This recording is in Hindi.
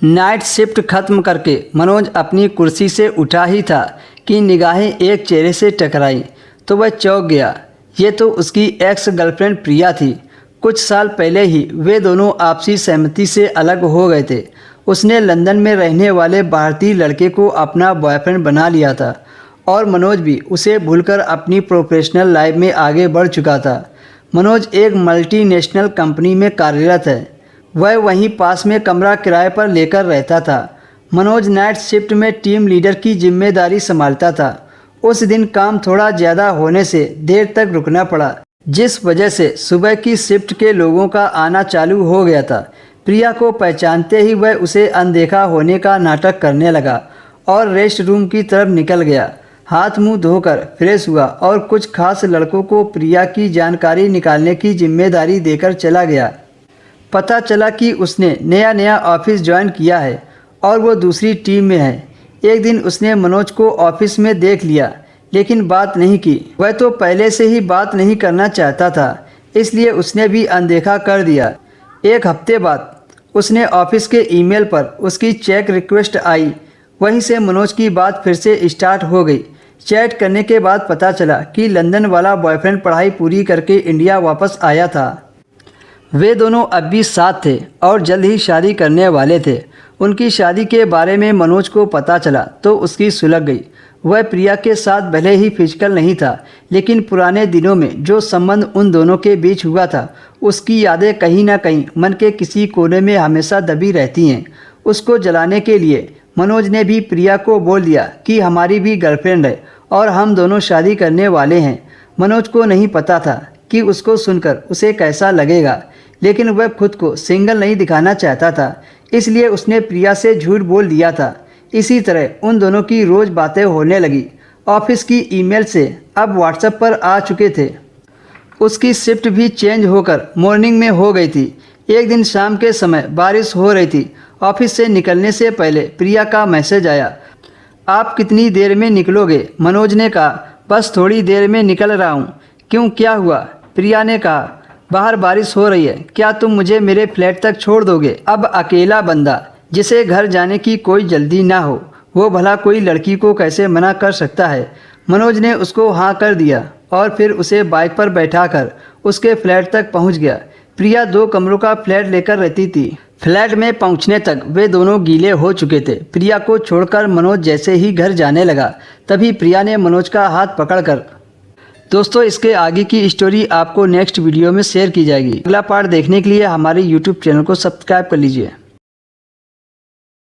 नाइट शिफ्ट खत्म करके मनोज अपनी कुर्सी से उठा ही था कि निगाहें एक चेहरे से टकराई तो वह चौंक गया। ये तो उसकी एक्स गर्लफ्रेंड प्रिया थी। कुछ साल पहले ही वे दोनों आपसी सहमति से अलग हो गए थे। उसने लंदन में रहने वाले भारतीय लड़के को अपना बॉयफ्रेंड बना लिया था और मनोज भी उसे भूलकर अपनी प्रोफेशनल लाइफ में आगे बढ़ चुका था। मनोज एक मल्टीनेशनल कंपनी में कार्यरत है। वह वहीं पास में कमरा किराए पर लेकर रहता था। मनोज नाइट शिफ्ट में टीम लीडर की जिम्मेदारी संभालता था। उस दिन काम थोड़ा ज़्यादा होने से देर तक रुकना पड़ा, जिस वजह से सुबह की शिफ्ट के लोगों का आना चालू हो गया था। प्रिया को पहचानते ही वह उसे अनदेखा होने का नाटक करने लगा और रेस्ट रूम की तरफ निकल गया। हाथ मुंह धोकर फ्रेश हुआ और कुछ खास लड़कों को प्रिया की जानकारी निकालने की जिम्मेदारी देकर चला गया। पता चला कि उसने नया ऑफिस ज्वाइन किया है और वो दूसरी टीम में है। एक दिन उसने मनोज को ऑफिस में देख लिया, लेकिन बात नहीं की। वह तो पहले से ही बात नहीं करना चाहता था, इसलिए उसने भी अनदेखा कर दिया। एक हफ्ते बाद उसने ऑफिस के ईमेल पर उसकी चेक रिक्वेस्ट आई। वहीं से मनोज की बात फिर से स्टार्ट हो गई। चैट करने के बाद पता चला कि लंदन वाला बॉयफ्रेंड पढ़ाई पूरी करके इंडिया वापस आया था। वे दोनों अब भी साथ थे और जल्द ही शादी करने वाले थे। उनकी शादी के बारे में मनोज को पता चला तो उसकी सुलग गई। वह प्रिया के साथ भले ही फिजिकल नहीं था, लेकिन पुराने दिनों में जो संबंध उन दोनों के बीच हुआ था, उसकी यादें कहीं ना कहीं मन के किसी कोने में हमेशा दबी रहती हैं। उसको जलाने के लिए मनोज ने भी प्रिया को बोल दिया कि हमारी भी गर्लफ्रेंड है और हम दोनों शादी करने वाले हैं। मनोज को नहीं पता था कि उसको सुनकर उसे कैसा लगेगा, लेकिन वह खुद को सिंगल नहीं दिखाना चाहता था, इसलिए उसने प्रिया से झूठ बोल दिया था। इसी तरह उन दोनों की रोज़ बातें होने लगी। ऑफिस की ईमेल से अब व्हाट्सएप पर आ चुके थे। उसकी शिफ्ट भी चेंज होकर मॉर्निंग में हो गई थी। एक दिन शाम के समय बारिश हो रही थी। ऑफिस से निकलने से पहले प्रिया का मैसेज आया, आप कितनी देर में निकलोगे? मनोज ने कहा, बस थोड़ी देर में निकल रहा हूँ। क्यों, क्या हुआ? प्रिया ने कहा, बाहर बारिश हो रही है, क्या तुम मुझे मेरे फ्लैट तक छोड़ दोगे? अब अकेला बंदा जिसे घर जाने की कोई जल्दी ना हो, वो भला कोई लड़की को कैसे मना कर सकता है? मनोज ने उसको हाँ कर दिया और फिर उसे बाइक पर बैठाकर उसके फ्लैट तक पहुंच गया। प्रिया 2 कमरों का फ्लैट लेकर रहती थी। फ्लैट में पहुंचने तक वे दोनों गीले हो चुके थे। प्रिया को छोड़कर मनोज जैसे ही घर जाने लगा, तभी प्रिया ने मनोज का हाथ पकड़कर। दोस्तों, इसके आगे की स्टोरी आपको नेक्स्ट वीडियो में शेयर की जाएगी। अगला पार्ट देखने के लिए हमारे YouTube चैनल को सब्सक्राइब कर लीजिए।